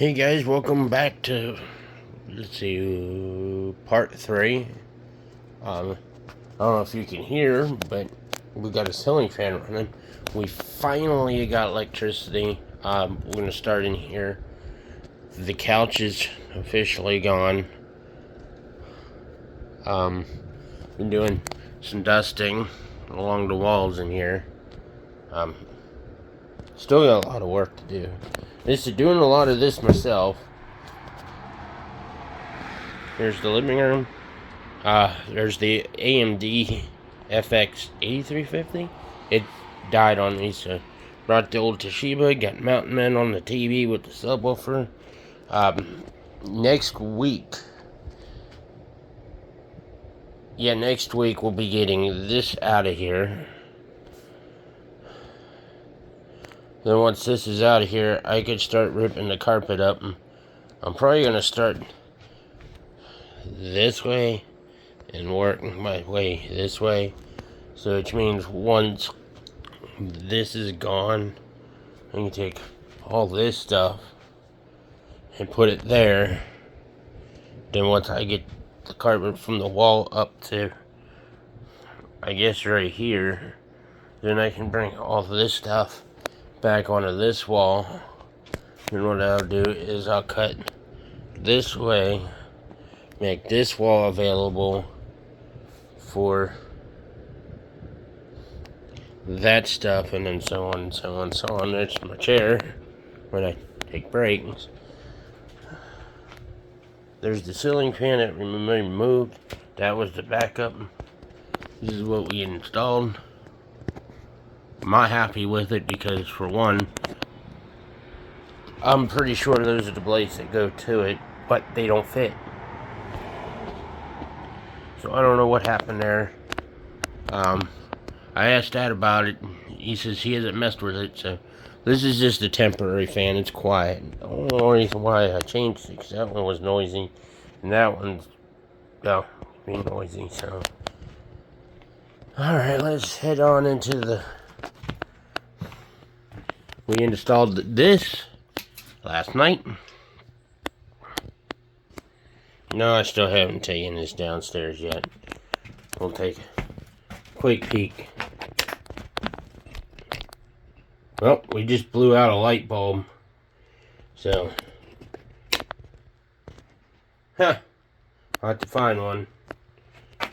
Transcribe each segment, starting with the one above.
Hey guys, welcome back to, let's see, part 3. I don't know if you can hear, but we got a ceiling fan running. We finally got electricity. We're going to start in here. The couch is officially gone. Been doing some dusting along the walls in here. Still got a lot of work to do. This is doing a lot of this myself. Here's the living room. There's the AMD FX 8350. It died on me, so brought the old Toshiba, got Mountain Man on the TV with the subwoofer. Next week we'll be getting this out of here. Then once this is out of here, I could start ripping the carpet up. I'm probably going to start this way and work my way this way. So which means once this is gone, I can take all this stuff and put it there. Then once I get the carpet from the wall up to, I guess right here, then I can bring all this stuff back onto this wall. And what I'll do is I'll cut this way, make this wall available for that stuff, and then so on and so on and so on. There's my chair when I take breaks. There's the ceiling fan that we removed. That was the backup. This is what we installed. I'm not happy with it because, for one, I'm pretty sure those are the blades that go to it, but they don't fit. So I don't know what happened there. I asked Dad about it. He says he hasn't messed with it, so this is just a temporary fan. It's quiet. I don't know the reason why I changed it, because that one was noisy, and that one's, well, being noisy, so. Alright, let's head on into the... We installed this last night. No, I still haven't taken this downstairs yet. We'll take a quick peek. Well, we just blew out a light bulb. So, I'll have to find one.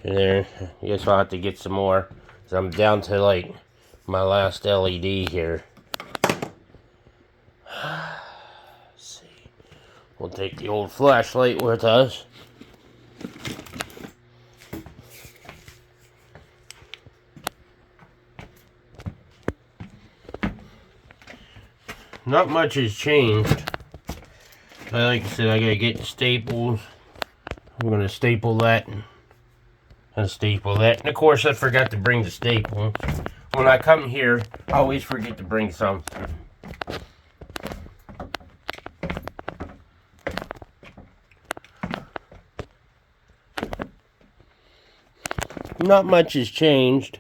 There, I guess I'll have to get some more. So I'm down to like my last LED here. Let's see. We'll take the old flashlight with us. Not much has changed. Like I said, I gotta get the staples. I'm gonna staple that and staple that. And of course, I forgot to bring the staples. When I come here, I always forget to bring something. Not much has changed.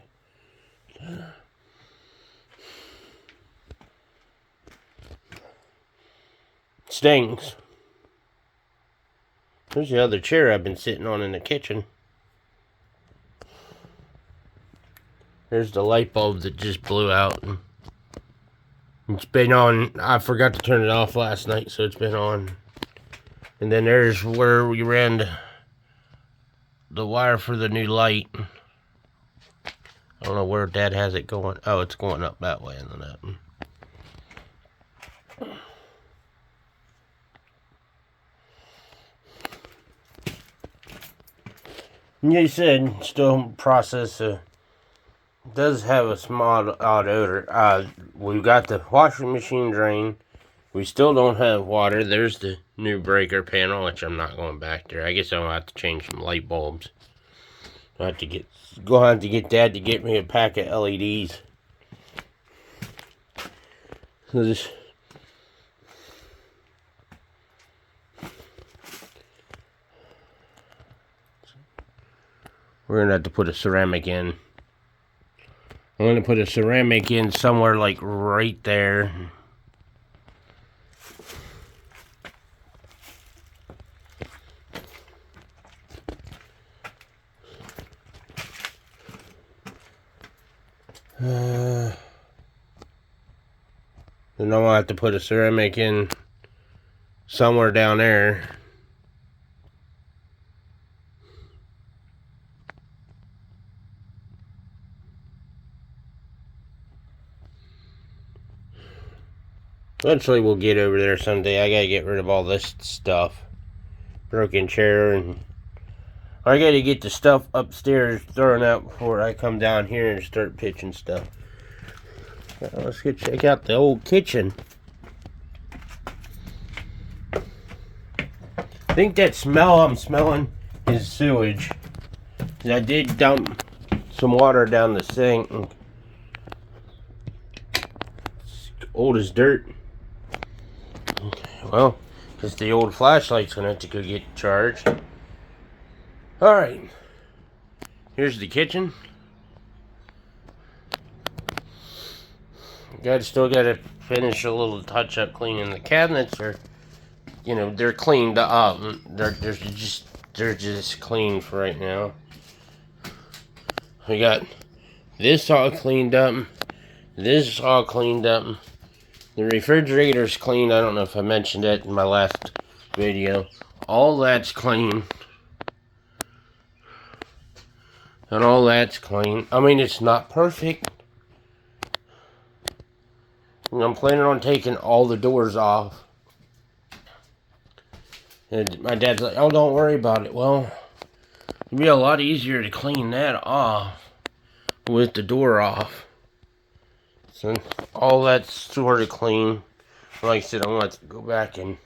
Stinks. There's the other chair I've been sitting on in the kitchen. There's the light bulb that just blew out. It's been on. I forgot to turn it off last night, so it's been on. And then there's where we ran the wire for the new light. I don't know where Dad has it going. Oh, it's going up that way and then that. You said still process. Does have a small odd odor. We've got the washing machine drain. We still don't have water. There's the new breaker panel, which I'm not going back there. I guess I'll have to change some light bulbs. I'll have to get Dad to get me a pack of LEDs. So this. We're gonna have to put a ceramic in. I'm gonna put a ceramic in somewhere like right there. Then I'll have to put a ceramic in somewhere down there. Eventually we'll get over there someday. I gotta get rid of all this stuff. Broken chair, and I gotta get the stuff upstairs thrown out before I come down here and start pitching stuff. Let's go check out the old kitchen. I think that smell I'm smelling is sewage. I did dump some water down the sink. It's old as dirt. Well, because the old flashlight's gonna have to go get charged. Alright. Here's the kitchen. Still gotta finish a little touch up cleaning the cabinets. Or, you know, they're cleaned up. They're just clean for right now. We got this all cleaned up. This all cleaned up. The refrigerator's clean. I don't know if I mentioned that in my last video. All that's clean. And all that's clean. I mean, it's not perfect. And I'm planning on taking all the doors off. And my dad's like, oh, don't worry about it. Well, it'd be a lot easier to clean that off with the door off. So all that's sort of clean. Like I said, I'm going to go back and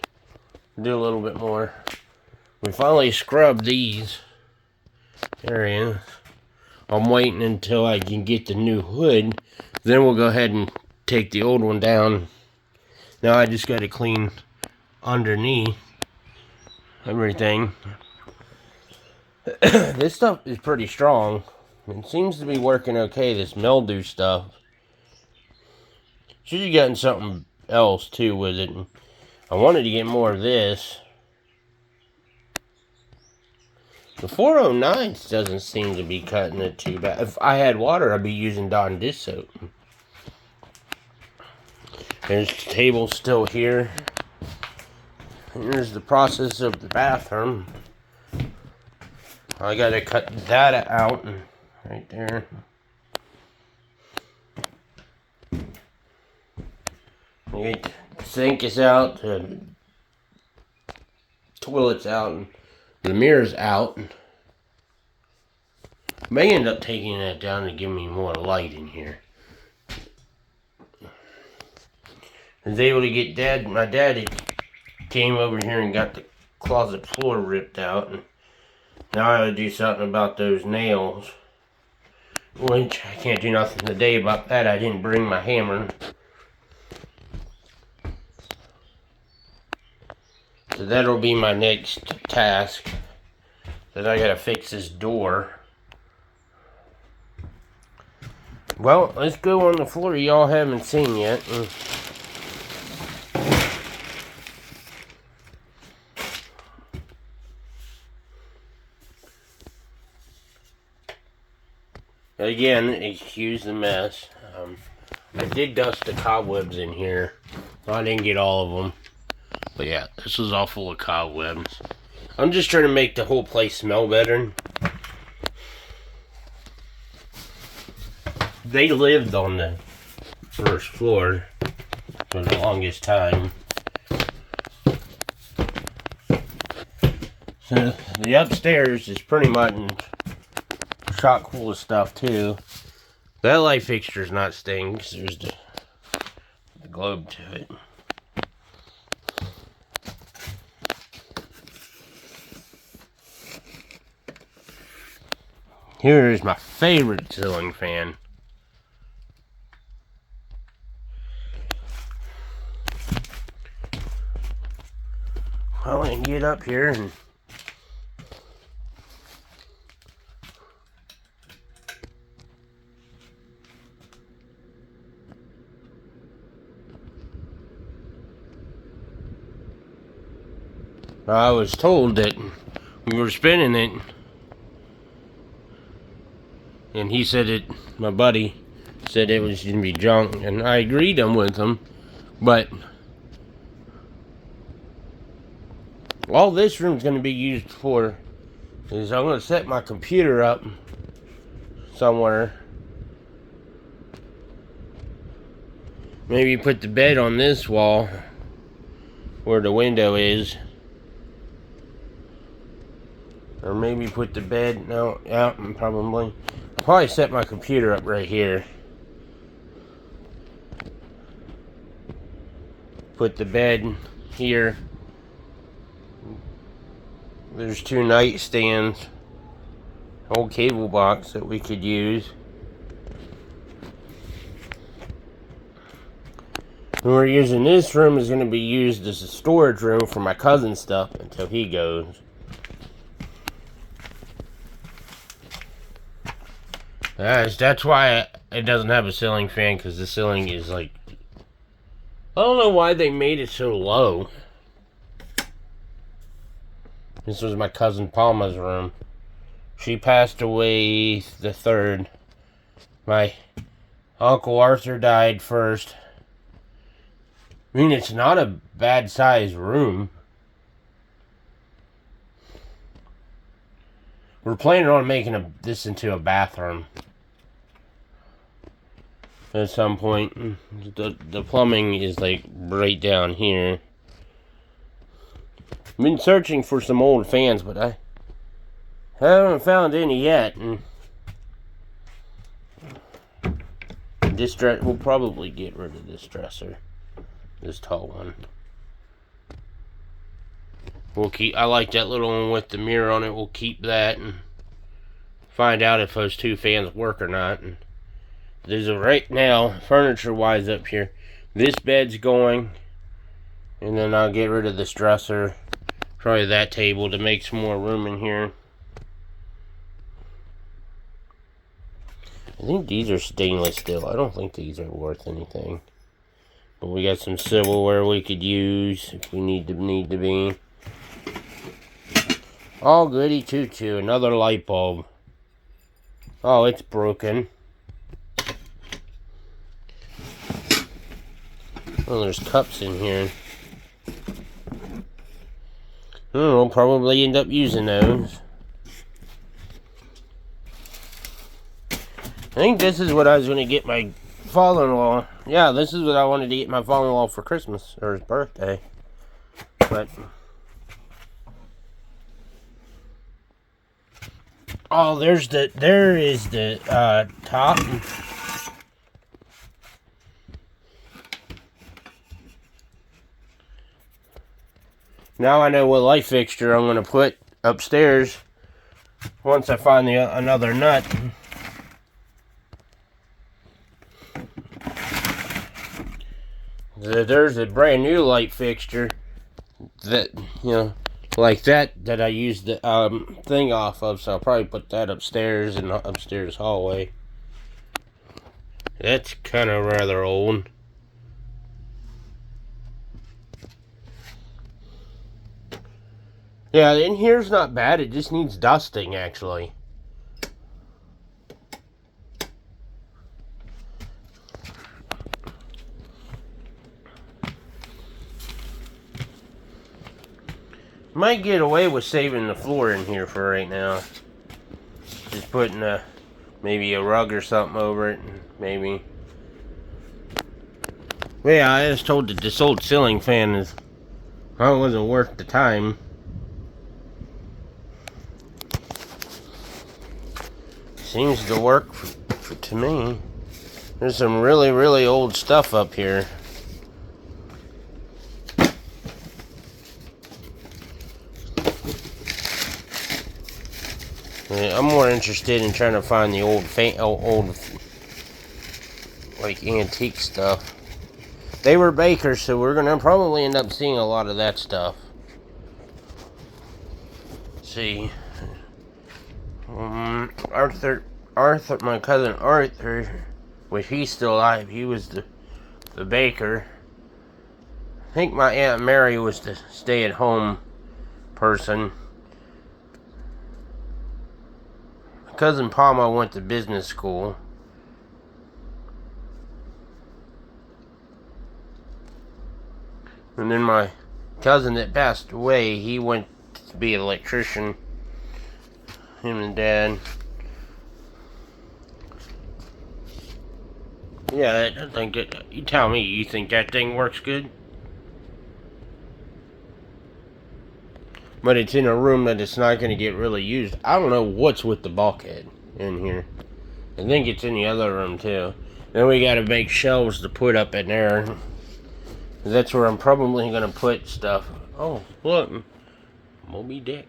do a little bit more. We finally scrubbed these areas. I'm waiting until I can get the new hood. Then we'll go ahead and take the old one down. Now I just got to clean underneath everything. This stuff is pretty strong. It seems to be working okay, this mildew stuff. Should have gotten something else too with it. I wanted to get more of this. The 409s doesn't seem to be cutting it too bad. If I had water, I'd be using Dawn dish soap. There's the table still here. Here's the process of the bathroom. I gotta cut that out right there. The sink is out, the toilet's out, and the mirror's out. I may end up taking that down to give me more light in here. I was able to get my daddy came over here and got the closet floor ripped out. And now I gotta do something about those nails. Which I can't do nothing today about that. I didn't bring my hammer. So that'll be my next task. That I gotta fix this door. Well, let's go on the floor y'all haven't seen yet. Again, excuse the mess. I did dust the cobwebs in here. I didn't get all of them. But yeah, this is all full of cobwebs. I'm just trying to make the whole place smell better. They lived on the first floor for the longest time. So the upstairs is pretty much chock full of stuff too. That light fixture's not staying because there's the globe to it. Here is my favorite ceiling fan. Well, I can get up here and I was told that we were spinning it, and he said it, my buddy said it was going to be junk, and I agreed with them, but all this room's going to be used for is I'm going to set my computer up somewhere. Maybe put the bed on this wall where the window is. Or maybe put the bed, no, yeah, probably. I'll probably set my computer up right here. Put the bed here. There's 2 nightstands. Old cable box that we could use. And we're using this room is going to be used as a storage room for my cousin's stuff until he goes. That's why it doesn't have a ceiling fan, because the ceiling is like, I don't know why they made it so low. This was my cousin Palma's room. She passed away the 3rd. My Uncle Arthur died first. I mean, it's not a bad sized room. We're planning on making this into a bathroom at some point. The plumbing is like right down here. I've been searching for some old fans, but I haven't found any yet. And this we'll probably get rid of this dresser. This tall one. We'll keep. I like that little one with the mirror on it. We'll keep that and find out if those 2 fans work or not. And there's a right now, furniture-wise up here, this bed's going, and then I'll get rid of this dresser, probably that table to make some more room in here. I think these are stainless steel. I don't think these are worth anything. But we got some silverware we could use if we need to be. All goody two. Another light bulb. Oh, it's broken. Oh, there's cups in here. We'll probably end up using those. I think this is what I was going to get my father-in-law. Yeah, this is what I wanted to get my father-in-law for Christmas, or his birthday. But oh, there is the top. Now I know what light fixture I'm going to put upstairs once I find another nut. There's a brand new light fixture that, like that I used the thing off of, so I'll probably put that upstairs in the upstairs hallway. That's kind of rather old. Yeah, in here's not bad, it just needs dusting actually. Might get away with saving the floor in here for right now. Just putting maybe a rug or something over it, maybe. But yeah, I was told that this old ceiling fan wasn't worth the time. Seems to work to me. There's some really, really old stuff up here. I'm more interested in trying to find the old like antique stuff. They were bakers, so we're gonna probably end up seeing a lot of that stuff. Let's see, Arthur, my cousin Arthur, which he's still alive. He was the baker. I think my Aunt Mary was the stay-at-home person. Cousin Palma went to business school. And then my cousin that passed away, he went to be an electrician. Him and Dad. Yeah, I think it. You tell me, you think that thing works good? But it's in a room that it's not going to get really used. I don't know what's with the bulkhead in here. I think it's in the other room too. Then we got to make shelves to put up in there. That's where I'm probably going to put stuff. Oh, look. Moby Dick.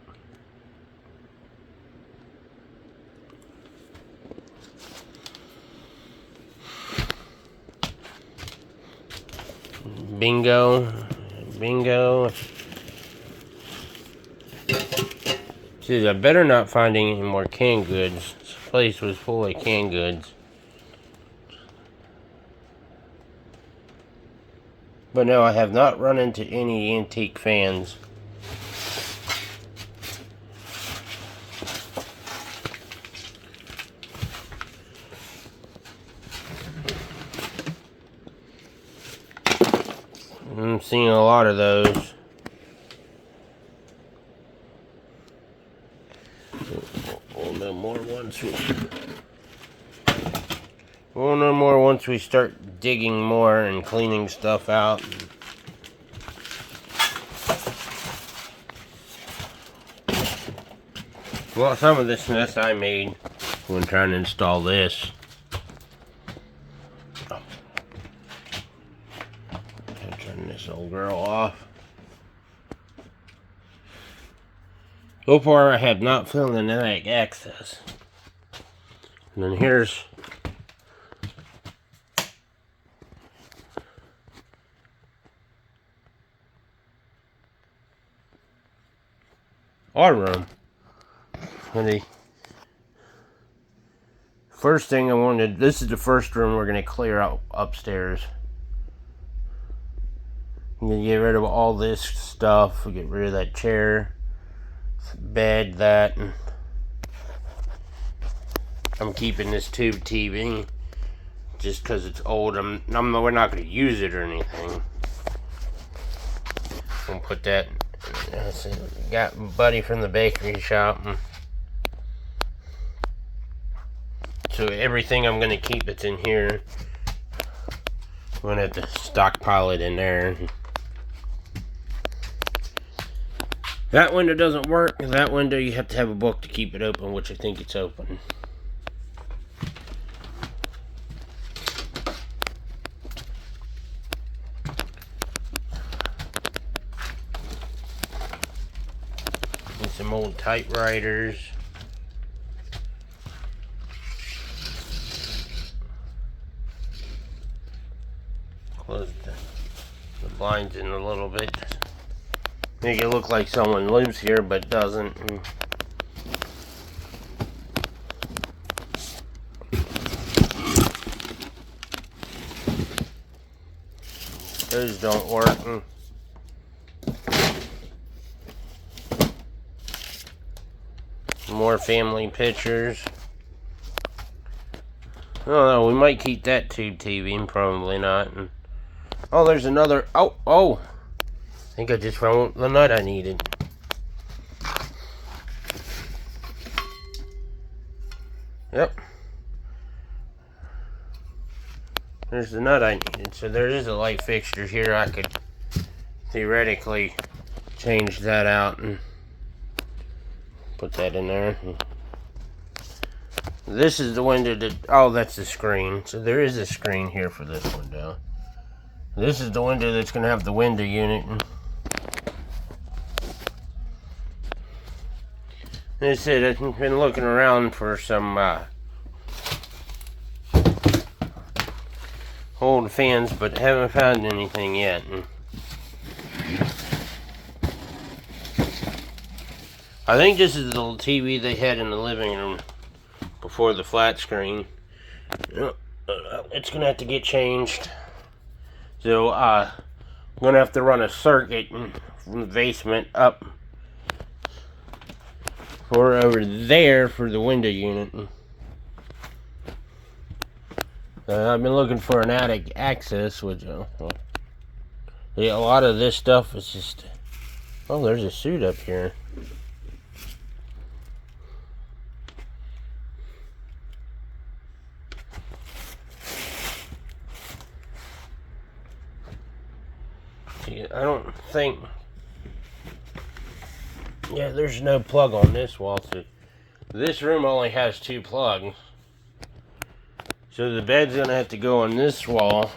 Bingo. Bingo. See, I better not find any more canned goods. This place was full of canned goods. But no, I have not run into any antique fans. I'm seeing a lot of those. We'll know more once we start digging more and cleaning stuff out. Well, some of this mess I made when trying to install this. Turn this old girl off. So far, I have not found the network access. And then here's our room. And the first thing I wanted, this is the first room we're going to clear out upstairs. I'm going to get rid of all this stuff, get rid of that chair, bed, that. And I'm keeping this tube TV just because it's old. We're not going to use it or anything. I'll put that. Got Buddy from the bakery shop. So everything I'm going to keep that's in here, I'm going to have to stockpile it in there. That window doesn't work. That window you have to have a book to keep it open, which I think it's open. And some old typewriters. Close the blinds in a little bit. Make it look like someone lives here, but doesn't. Those don't work. More family pictures. I don't know, we might keep that tube TV, probably not. Oh, there's another. Oh! I think I just found the nut I needed. Yep. There's the nut I needed. So there is a light fixture here. I could theoretically change that out and put that in there. This is the window that... Oh, that's the screen. So there is a screen here for this window. This is the window that's going to have the window unit. They said I've been looking around for some old fans, but haven't found anything yet. I think this is the little TV they had in the living room before the flat screen. It's going to have to get changed. So I'm going to have to run a circuit from the basement up or over there for the window unit. I've been looking for an attic access, which Yeah, a lot of this stuff is just... Oh, there's a suit up here. See, I don't think... Yeah, there's no plug on this wall. So this room only has 2 plugs. So the bed's gonna have to go on this wall.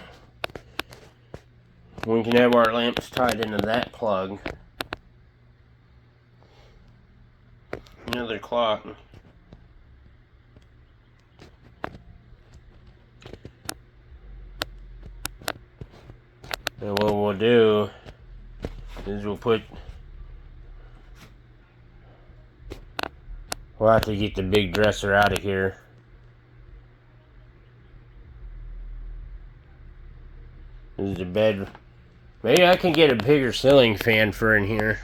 We can have our lamps tied into that plug. Another clock. And what we'll do is we'll have to get the big dresser out of here. This is the bed. Maybe I can get a bigger ceiling fan for in here.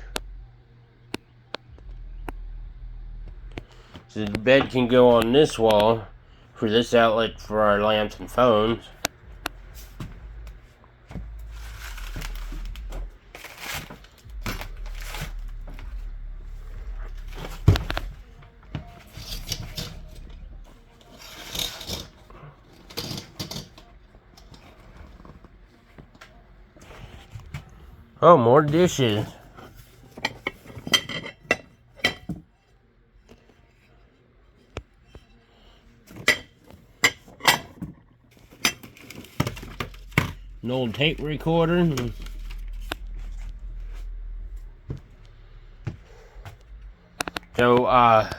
So the bed can go on this wall for this outlet for our lamps and phones. Oh, more dishes. An old tape recorder. So,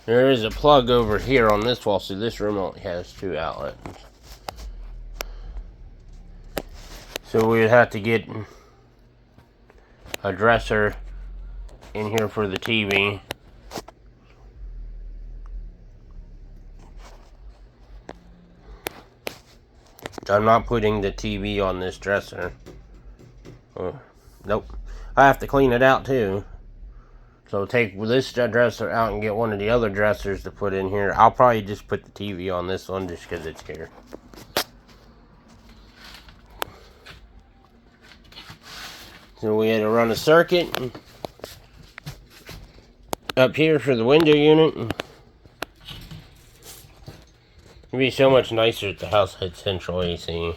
there is a plug over here on this wall, so this room only has 2 outlets. So we'd have to get a dresser in here for the TV. I'm not putting the TV on this dresser. Nope. I have to clean it out too. So take this dresser out and get one of the other dressers to put in here. I'll probably just put the TV on this one just because it's here. So we had to run a circuit up here for the window unit. It'd be so much nicer if the house had central AC.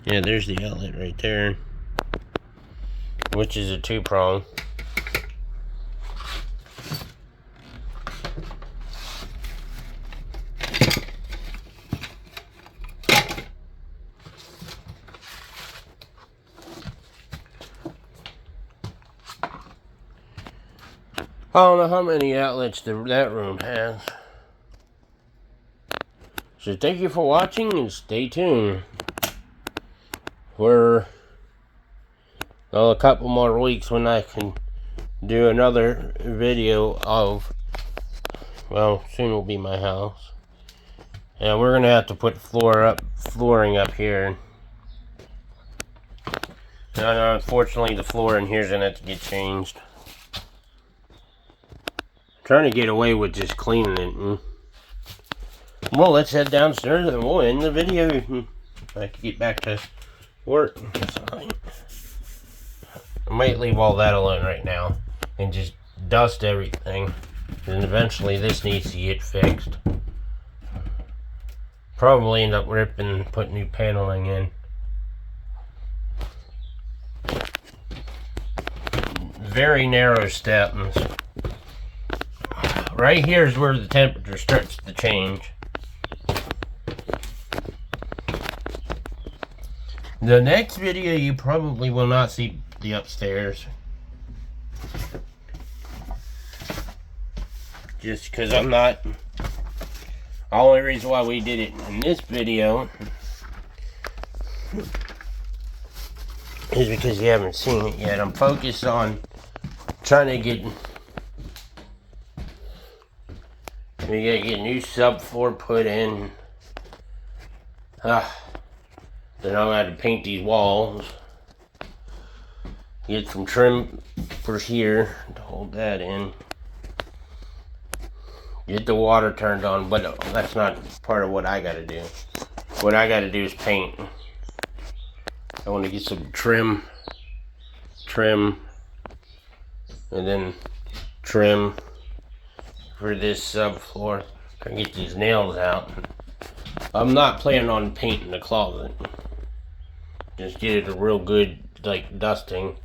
Yeah, there's the outlet right there, which is a 2-prong. I don't know how many outlets that room has. So thank you for watching and stay tuned. For a couple more weeks when I can do another video of, well, soon will be my house. And we're gonna have to put flooring up here. And unfortunately the floor in here is gonna have to get changed. Trying to get away with just cleaning it. Well, let's head downstairs and we'll end the video. I can get back to work. I might leave all that alone right now and just dust everything. And eventually this needs to get fixed. Probably end up ripping and put new paneling in. Very narrow steps. Right here is where the temperature starts to change. The next video you probably will not see the upstairs. Just because I'm not... The only reason why we did it in this video is because you haven't seen it yet. I'm focused on trying to get... We gotta get new subfloor put in. Then I'm gonna have to paint these walls. Get some trim for here to hold that in. get the water turned on, but that's not part of what I gotta do. What I gotta do is paint. I want to get some trim, and then trim for this subfloor. Try and get these nails out. I'm not planning on painting the closet. Just get it a real good, like, dusting.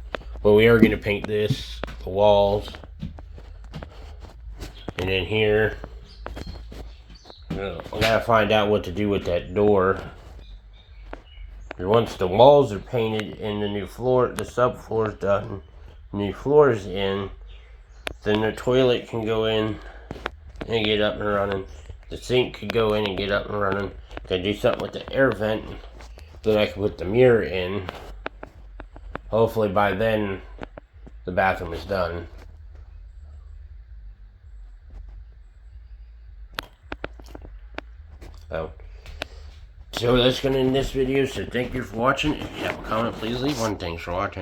But we are going to paint this, the walls. And then here, I gotta find out what to do with that door. And once the walls are painted and the new floor, the subfloor is done, new floor is in, then the toilet can go in and get up and running. The sink could go in and get up and running. Gotta do something with the air vent. Then I can put the mirror in. Hopefully by then the bathroom is done. So that's gonna end this video. So thank you for watching. If you have a comment, please leave one. Thanks for watching.